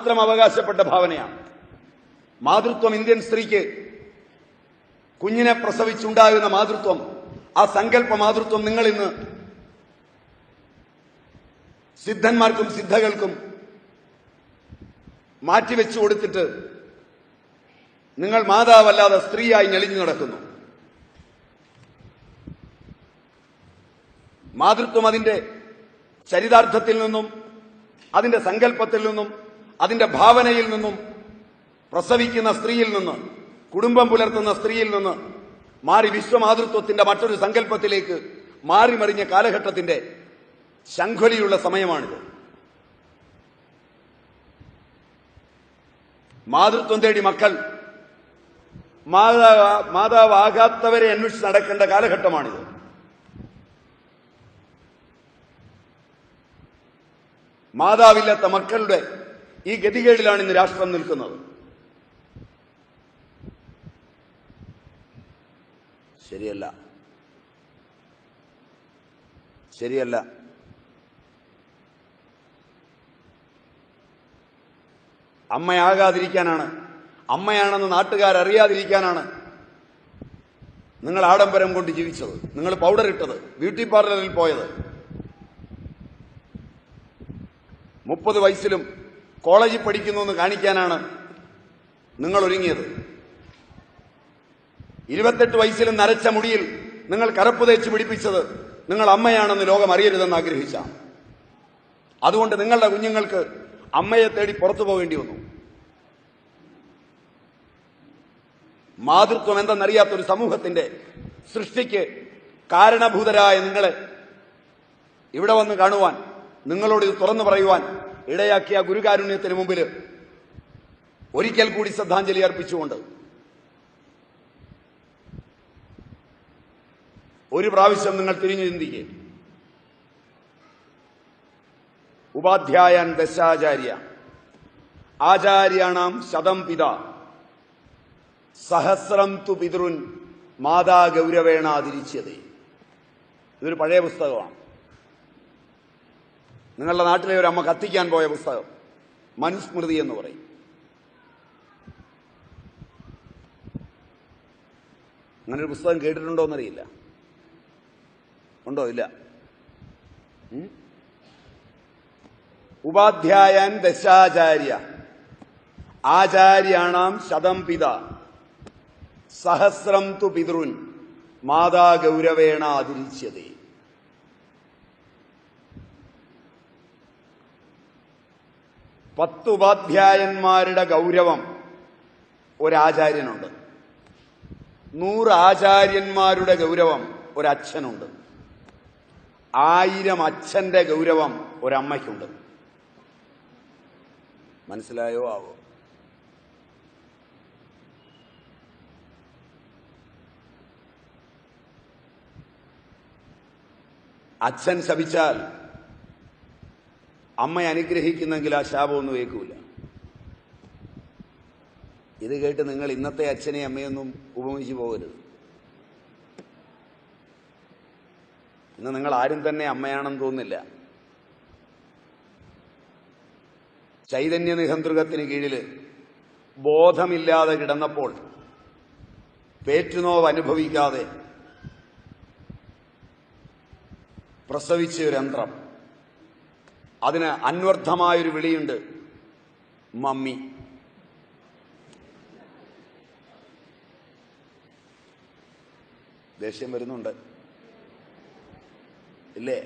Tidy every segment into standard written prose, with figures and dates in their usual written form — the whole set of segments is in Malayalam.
മാത്രം അവകാശപ്പെട്ട ഭാവനയാണ്. മാതൃത്വം ഇന്ത്യൻ സ്ത്രീക്ക് കുഞ്ഞിനെ പ്രസവിച്ചുണ്ടാകുന്ന മാതൃത്വം, ആ സങ്കല്പ മാതൃത്വം നിങ്ങൾ ഇന്ന് സിദ്ധന്മാർക്കും സിദ്ധകൾക്കും മാറ്റിവെച്ചു കൊടുത്തിട്ട് നിങ്ങൾ മാതാവല്ലാതെ സ്ത്രീയായി ഞെളിഞ്ഞു നടക്കുന്നു. മാതൃത്വം അതിന്റെ ചരിതാർത്ഥത്തിൽ നിന്നും അതിന്റെ സങ്കല്പത്തിൽ നിന്നും അതിന്റെ ഭാവനയിൽ നിന്നും പ്രസവിക്കുന്ന സ്ത്രീയിൽ നിന്ന്, കുടുംബം പുലർത്തുന്ന സ്ത്രീയിൽ നിന്ന് മാറി വിശ്വമാതൃത്വത്തിന്റെ മറ്റൊരു സങ്കല്പത്തിലേക്ക് മാറിമറിഞ്ഞ കാലഘട്ടത്തിന്റെ ശംഖൊലിയുള്ള സമയമാണിത്. മാതൃത്വം തേടി മക്കൾ മാതാവാകാത്തവരെ അന്വേഷിച്ച് നടക്കേണ്ട കാലഘട്ടമാണിത്. മാതാവില്ലാത്ത മക്കളുടെ ഈ ഗതികേടിലാണ് ഇന്ന് രാഷ്ട്രം നിൽക്കുന്നത്. ശരിയല്ല, ശരിയല്ല. അമ്മയാകാതിരിക്കാനാണ്, അമ്മയാണെന്ന് നാട്ടുകാരറിയാതിരിക്കാനാണ് നിങ്ങൾ ആഡംബരം കൊണ്ട് ജീവിച്ചത്, നിങ്ങൾ പൗഡർ ഇട്ടത്, ബ്യൂട്ടി പാർലറിൽ പോയത്. 30 വയസ്സിലും കോളേജിൽ പഠിക്കുന്നു എന്ന് കാണിക്കാനാണ് നിങ്ങൾ ഒരുങ്ങിയത്. 28 വയസ്സിലും നരച്ച മുടിയിൽ നിങ്ങൾ കറുപ്പ് തേച്ച് പിടിപ്പിച്ചത് നിങ്ങൾ അമ്മയാണെന്ന് ലോകം അറിയരുതെന്ന് ആഗ്രഹിച്ച. അതുകൊണ്ട് നിങ്ങളുടെ കുഞ്ഞുങ്ങൾക്ക് അമ്മയെ തേടി പുറത്തു പോകേണ്ടി വന്നു. മാതൃത്വം എന്തെന്നറിയാത്തൊരു സമൂഹത്തിന്റെ സൃഷ്ടിക്ക് കാരണഭൂതരായ നിങ്ങളെ ഇവിടെ വന്ന് കാണുവാൻ, നിങ്ങളോട് ഇത് തുറന്നു പറയുവാൻ ഇടയാക്കിയ ഗുരുകാരുണ്യത്തിന് മുമ്പിൽ ഒരിക്കൽ കൂടി ശ്രദ്ധാഞ്ജലി അർപ്പിച്ചുകൊണ്ട് ഒരു പ്രാവശ്യം നിങ്ങൾ തിരിഞ്ഞു ചിന്തിക്കുക. ഉപാധ്യായൻ ദശാചാര്യ ആചാര്യാണാം ശതം പിതാ സഹസ്രം തു പിതൃൻ മാതാ ഗൗരവേണാതിരിച്ചത്. ഇതൊരു പഴയ പുസ്തകമാണ്. നിങ്ങളുടെ നാട്ടിലെ ഒരു അമ്മ കത്തിക്കാൻ പോയ പുസ്തകം, മനുസ്മൃതി എന്ന് പറയും. അങ്ങനൊരു പുസ്തകം കേട്ടിട്ടുണ്ടോ എന്നറിയില്ല. ഉണ്ടോ? ഇല്ല. ഉപാധ്യായൻ ദശാചാര്യ ആചാര്യാണാം ശതം പിതാ സഹസ്രം തു പിതൃൻ മാതാ ഗൗരവേണ ആതിരിച്ചതേ. പത്ത് ഉപാധ്യായന്മാരുടെ ഗൗരവം ഒരാചാര്യനുണ്ട്. 100 ആചാര്യന്മാരുടെ ഗൗരവം ഒരച്ഛനുണ്ട്. 1000 അച്ഛന്റെ ഗൗരവം ഒരമ്മയ്ക്കുണ്ട്. മനസ്സിലായോ ആവോ? അച്ഛൻ ശപിച്ചാൽ അമ്മയെ അനുഗ്രഹിക്കുന്നെങ്കിൽ ആ ശാപമൊന്നും ഏൽക്കൂല. ഇത് കേട്ട് നിങ്ങൾ ഇന്നത്തെ അച്ഛനെ അമ്മയൊന്നും ഉപമിച്ചു പോകരുത്. ഇന്ന് നിങ്ങൾ ആരും തന്നെ അമ്മയാണെന്ന് തോന്നില്ല. ചൈതന്യ നിഹന്ത്രകത്തിന് കീഴിൽ ബോധമില്ലാതെ കിടന്നപ്പോൾ പേറ്റുനോവ് അനുഭവിക്കാതെ പ്രസവിച്ച ഒരു യന്ത്രം, അതിന് അന്വർത്ഥമായൊരു വിളിയുണ്ട്, മമ്മി. ദേഷ്യം വരുന്നുണ്ട് ഇല്ലേ?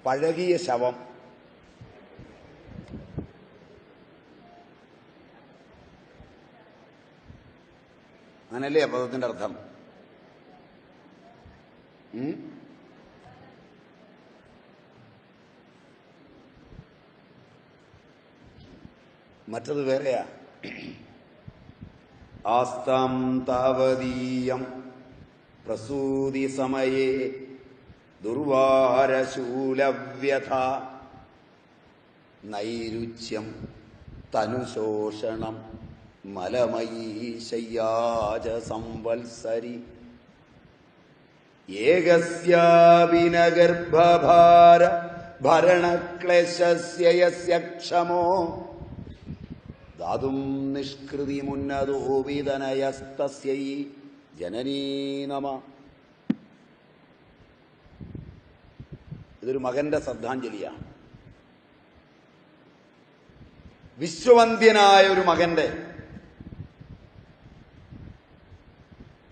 പഴകിയ ശവം. അങ്ങനല്ലേ ആ പദത്തിന്റെ അർത്ഥം? മറ്റത് വേറെയാ. ആസ്താം താവതീയം പ്രസൂതി സമയേ ദുർവാരശൂലവ്യഥ നൈരുച്യം തനുശോഷണം മലമയീ ശയ്യാജ സംവത്സരി ഏകസ്യാപി ന ഗർഭഭാര ഭരണക്ലേശസ്യ യസ്യ ക്ഷമോ ദാതും നിഷ്കൃതിമുന്നതോ വിതനയസ്തസ്യൈ ജനനീ നമ. ഇതൊരു മകന്റെ ശ്രദ്ധാഞ്ജലിയാണ്. വിശ്വവന്ദ്യനായ ഒരു മകന്റെ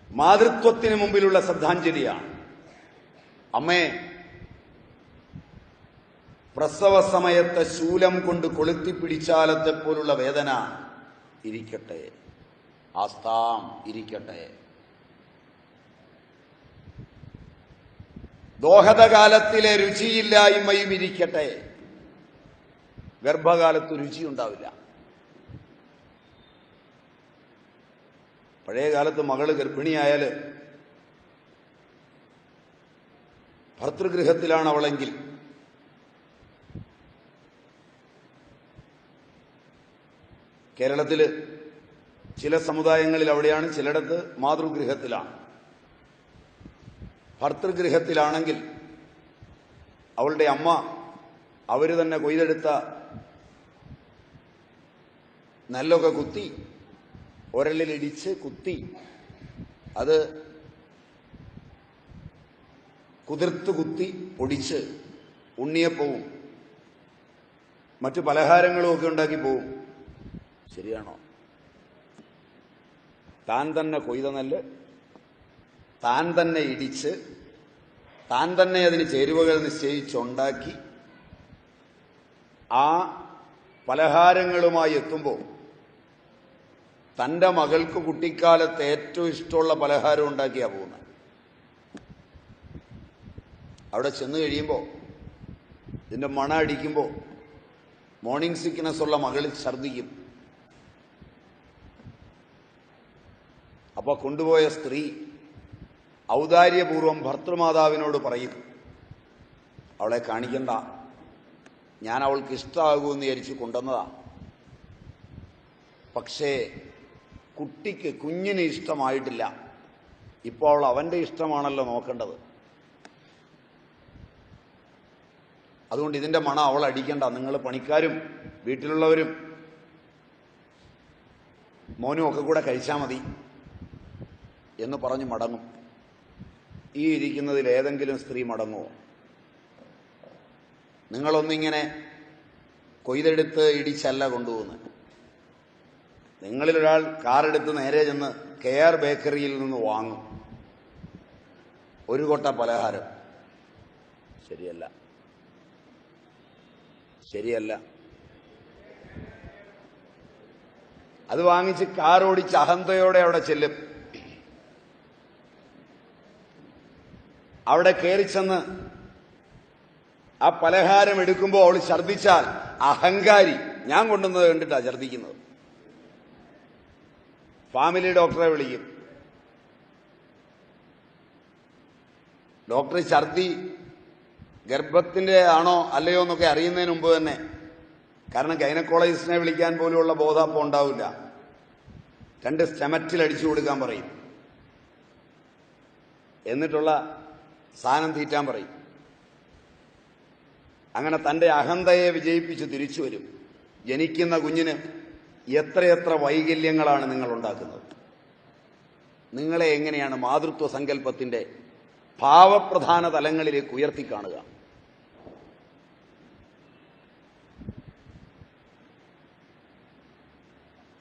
മാതൃത്വത്തിന് മുമ്പിലുള്ള ശ്രദ്ധാഞ്ജലിയാണ്. അമ്മേ, പ്രസവ സമയത്തെ ശൂലം കൊണ്ട് കൊളുത്തിപ്പിടിച്ചാലത്തെ പോലുള്ള വേദന ഇരിക്കട്ടെ, ആസ്താം ഇരിക്കട്ടെ. ദോഹദകാലത്തിലെ രുചിയില്ലായ്മയും ഇരിക്കട്ടെ. ഗർഭകാലത്ത് രുചിയുണ്ടാവില്ല. പഴയ കാലത്ത് മകള് ഗർഭിണിയായാൽ ഭർതൃഗൃഹത്തിലാണ് അവളെങ്കിൽ കേരളത്തിൽ ചില സമുദായങ്ങളിൽ അവിടെയാണ്, ചിലയിടത്ത് മാതൃഗൃഹത്തിലാണ്. ഭർതൃഗൃഹത്തിലാണെങ്കിൽ അവളുടെ അമ്മ അവര് തന്നെ കൊയ്തെടുത്ത നെല്ലൊക്കെ കുത്തി ഉരലിലിടിച്ച് കുത്തി അത് കുതിർത്ത് കുത്തി പൊടിച്ച് ഉണ്ണിയപ്പവും മറ്റു പലഹാരങ്ങളും ഒക്കെ ഉണ്ടാക്കി പോവും. ശരിയാണോ? താൻ തന്നെ കൊയ്ത നെല്ല് താൻ തന്നെ ഇടിച്ച് താൻ തന്നെ അതിന് ചേരുവകൾ നിശ്ചയിച്ചുണ്ടാക്കി ആ പലഹാരങ്ങളുമായി എത്തുമ്പോൾ തൻ്റെ മകൾക്ക് കുട്ടിക്കാലത്ത് ഏറ്റവും ഇഷ്ടമുള്ള പലഹാരം ഉണ്ടാക്കിയാ പോകുന്നത്. അവിടെ ചെന്ന് കഴിയുമ്പോൾ ഇതിൻ്റെ മണം അടിക്കുമ്പോൾ മോർണിംഗ് സിക്നസ് ഉള്ള മകൾ ഛർദ്ദിക്കും. അപ്പോൾ കൊണ്ടുപോയ സ്ത്രീ ഔദാര്യപൂർവം ഭർത്തൃമാതാവിനോട് പറയും, അവളെ കാണിക്കണ്ട, ഞാൻ അവൾക്ക് ഇഷ്ടമാകുമെന്ന് വിചാരിച്ച് കൊണ്ടുവന്നതാ. പക്ഷേ കുഞ്ഞിന് ഇഷ്ടമായിട്ടില്ല. ഇപ്പോൾ അവൾ അവൻ്റെ ഇഷ്ടമാണല്ലോ നോക്കേണ്ടത്. അതുകൊണ്ട് ഇതിൻ്റെ മണം അവൾ അടിക്കണ്ട, നിങ്ങൾ പണിക്കാരും വീട്ടിലുള്ളവരും മോനും ഒക്കെ കൂടെ കഴിച്ചാൽ മതി എന്ന് പറഞ്ഞ് മടങ്ങും. ഈ ഇരിക്കുന്നതിൽ ഏതെങ്കിലും സ്ത്രീ മടങ്ങുമോ? നിങ്ങളൊന്നിങ്ങനെ കൊയ്തെടുത്ത് ഇടിച്ചല്ല കൊണ്ടുപോകുന്നത്. നിങ്ങളിലൊരാൾ കാറെടുത്ത് നേരെ ചെന്ന് KR ബേക്കറിയിൽ നിന്ന് വാങ്ങും ഒരു കൊട്ട പലഹാരം. ശരിയല്ല, ശരിയല്ല. അത് വാങ്ങിച്ച് കാറോടിച്ച് അഹന്തയോടെ അവിടെ ചെല്ലും. അവിടെ കയറി ചെന്ന് ആ പലഹാരം എടുക്കുമ്പോൾ അവൾ ഛർദ്ദിച്ചാൽ അഹങ്കാരി, ഞാൻ കൊണ്ടുവന്നത് കണ്ടിട്ടാണ് ഛർദ്ദിക്കുന്നത്. ഫാമിലി ഡോക്ടറെ വിളിക്കും. ഡോക്ടർ ഛർദ്ദി ഗർഭത്തിന്റെ ആണോ അല്ലയോ എന്നൊക്കെ അറിയുന്നതിന് മുമ്പ് തന്നെ, കാരണം ഗൈനക്കോളജിസ്റ്റിനെ വിളിക്കാൻ പോലുമുള്ള ബോധം അപ്പോൾ ഉണ്ടാവില്ല, 2 സ്റ്റെമറ്റിൽ അടിച്ചു കൊടുക്കാൻ പറയും. എന്നിട്ടുള്ള സാധനം തീറ്റാൻ പറയും. അങ്ങനെ തൻ്റെ അഹന്തയെ വിജയിപ്പിച്ച് തിരിച്ചു വരും. ജനിക്കുന്ന കുഞ്ഞിന് എത്രയെത്ര വൈകല്യങ്ങളാണ് നിങ്ങൾ ഉണ്ടാക്കുന്നത്. നിങ്ങളെ എങ്ങനെയാണ് മാതൃത്വ സങ്കല്പത്തിന്റെ ഭാവപ്രധാന തലങ്ങളിലേക്ക് ഉയർത്തിക്കാണുക?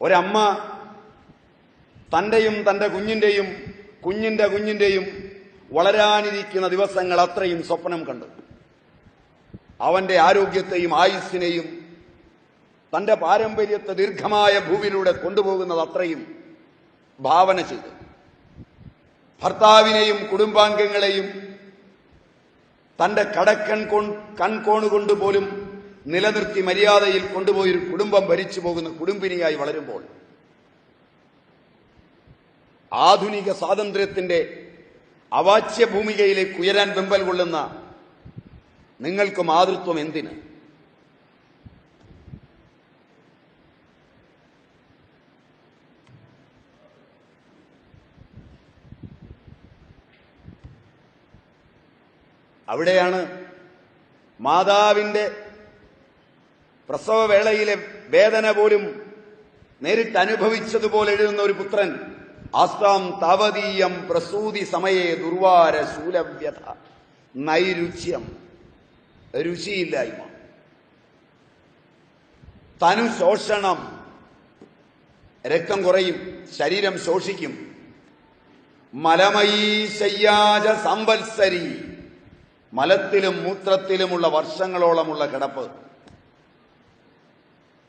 ഒരമ്മ തന്റെയും തന്റെ കുഞ്ഞിന്റെയും വളരാനിരിക്കുന്ന ദിവസങ്ങൾ അത്രയും സ്വപ്നം കണ്ടു. അവന്റെ ആരോഗ്യത്തെയും ആയുസ്സിനെയും തന്റെ പാരമ്പര്യത്തെ ദീർഘമായ ഭൂവിലൂടെ കൊണ്ടുപോകുന്നത് അത്രയും ഭാവന ചെയ്തു. ഭർത്താവിനെയും കുടുംബാംഗങ്ങളെയും തന്റെ കൺകോണുകൊണ്ട് പോലും നിലനിർത്തി മര്യാദയിൽ കൊണ്ടുപോയൊരു കുടുംബം ഭരിച്ചു പോകുന്ന കുടുംബിനിയായി വളരുമ്പോൾ ആധുനിക സ്വാതന്ത്ര്യത്തിന്റെ അവാച്യ ഭൂമികയിലേക്ക് ഉയരാൻ വെമ്പൽ കൊള്ളുന്ന നിങ്ങൾക്ക് മാതൃത്വം എന്തിന്? അവിടെയാണ് മാതാവിന്റെ പ്രസവവേളയിലെ വേദന പോലും നേരിട്ട് അനുഭവിച്ചതുപോലെ എഴുതുന്ന ഒരു പുത്രൻ, ആസ്താം താവതീയം പ്രസൂതി സമയേ ദുർവാര ശൂലവ്യത, നൈരുച്യം, രുചിയില്ലായ്മ, തനു ശോഷണം, രക്തം കുറയും, ശരീരം ശോഷിക്കും, മലമയീ ശയ്യാജ സംവത്സരി, മലത്തിലും മൂത്രത്തിലുമുള്ള വർഷങ്ങളോളമുള്ള കിടപ്പ്.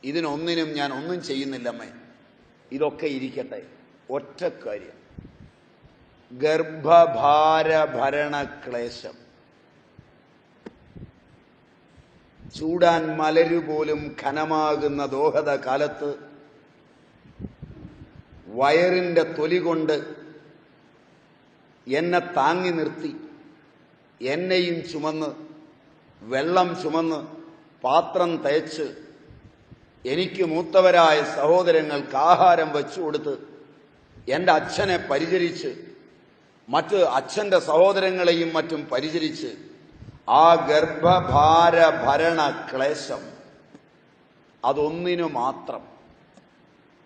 ഇതിനൊന്നിനും ഞാൻ ഒന്നും ചെയ്യുന്നില്ലമ്മേ. ഇതൊക്കെ ഇരിക്കട്ടെ, ഒറ്റ കാര്യം, ഗർഭഭാരഭരണക്ലേശം. ചൂടാൻ മലരുപോലും ഘനമാകുന്ന ദോഹത കാലത്ത് വയറിന്റെ തൊലി കൊണ്ട് എന്നെ താങ്ങി നിർത്തി, എന്നെയും ചുമന്ന്, വെള്ളം ചുമന്ന്, പാത്രം തേച്ച്, എനിക്ക് മൂത്തവരായ സഹോദരങ്ങൾക്ക് ആഹാരം വെച്ചുകൊടുത്ത്, എൻ്റെ അച്ഛനെ പരിചരിച്ച്, മറ്റ് അച്ഛൻ്റെ സഹോദരങ്ങളെയും മറ്റും പരിചരിച്ച്, ആ ഗർഭഭാര ഭരണ ക്ലേശം, അതൊന്നിനു മാത്രം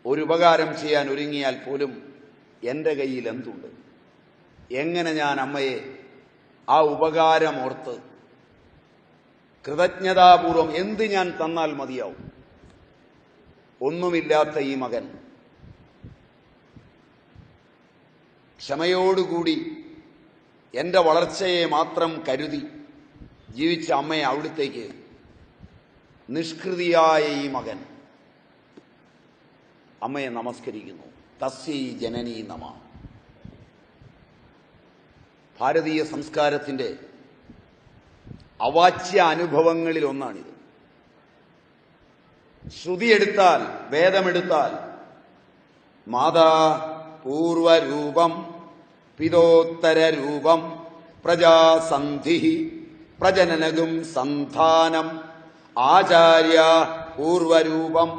ഒരു ഉപകാരം ചെയ്യാൻ ഒരുങ്ങിയാൽ പോലും എൻ്റെ കയ്യിൽ എന്തുണ്ട്? എങ്ങനെ ഞാൻ അമ്മയെ ആ ഉപകാരമോർത്ത് കൃതജ്ഞതാപൂർവം എന്ത് ഞാൻ തന്നാൽ മതിയാവും? ഒന്നുമില്ലാത്ത ഈ മകൻ ക്ഷമയോടുകൂടി എൻ്റെ വളർച്ചയെ മാത്രം കരുതി ജീവിച്ച അമ്മയെ അവിടുത്തേക്ക് നിഷ്കൃതിയായ ഈ മകൻ അമ്മയെ നമസ്കരിക്കുന്നു. തസ്യൈ ജനനീ നമഃ. ഭാരതീയ സംസ്കാരത്തിന്റെ അവാച്യ അനുഭവങ്ങളിൽ ഒന്നാണിത്. ശ്രുതിയെടുത്താൽ, വേദമെടുത്താൽ, മാതാ പൂർവരൂപം പിതോത്തരരൂപം പ്രജാസന്ധി പ്രജനനകും സന്ധാനം ആചാര്യ പൂർവരൂപം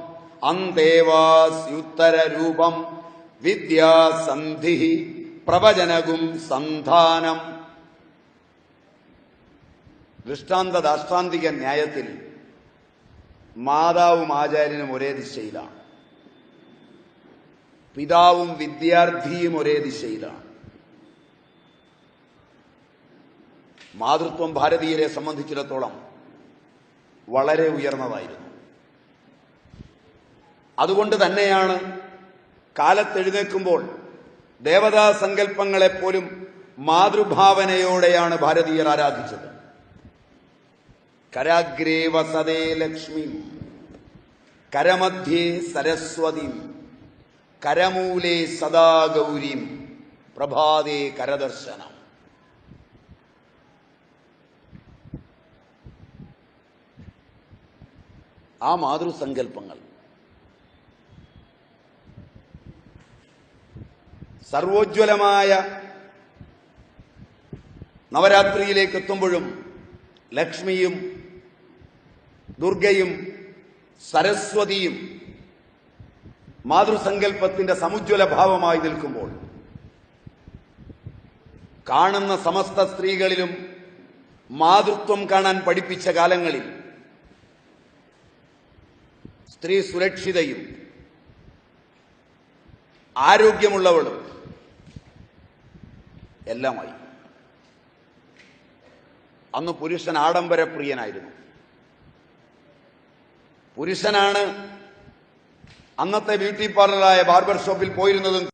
അന്തേവാസ്യുത്തരരൂപം വിദ്യാസന്ധി പ്രവചനകും സന്ധാനം. ദൃഷ്ടാന്ത ദാഷ്ടാന്തിക ന്യായത്തിൽ മാതാവും ആചാര്യനും ഒരേ ദിശയിലാണ്, പിതാവും വിദ്യാർത്ഥിയും ഒരേ ദിശയിലാണ്. മാതൃത്വം ഭാരതീയരെ സംബന്ധിച്ചിടത്തോളം വളരെ ഉയർന്നതായിരുന്നു. അതുകൊണ്ട് തന്നെയാണ് കാലത്തെഴുന്നേൽക്കുമ്പോൾ ദേവതാ സങ്കല്പങ്ങളെപ്പോലും മാതൃഭാവനയോടെയാണ് ഭാരതീയർ ആരാധിച്ചത്. കരാഗ്രേ വസതേ ലക്ഷ്മി, കരമധ്യേ സരസ്വതി, കരമൂലേ സദാ ഗൗരീം, പ്രഭാതേ കരദർശനം. ആ മാതൃസങ്കല്പങ്ങൾ സർവോജ്വലമായ നവരാത്രിയിലേക്ക് എത്തുമ്പോഴും ലക്ഷ്മിയും ദുർഗയും സരസ്വതിയും മാതൃസങ്കല്പത്തിന്റെ സമുജ്വല ഭാവമായി നിൽക്കുമ്പോൾ കാണുന്ന സമസ്ത സ്ത്രീകളിലും മാതൃത്വം കാണാൻ പഠിപ്പിച്ച കാലങ്ങളിൽ സ്ത്രീ സുരക്ഷിതയും ആരോഗ്യമുള്ളവളും എല്ലാമായി. അന്ന് പുരുഷൻ ആഡംബരപ്രിയനായിരുന്നു. പുരുഷനാണ് അന്നത്തെ ബ്യൂട്ടി പാർലറായ ബാർബർ ഷോപ്പിൽ പോയിരുന്നതും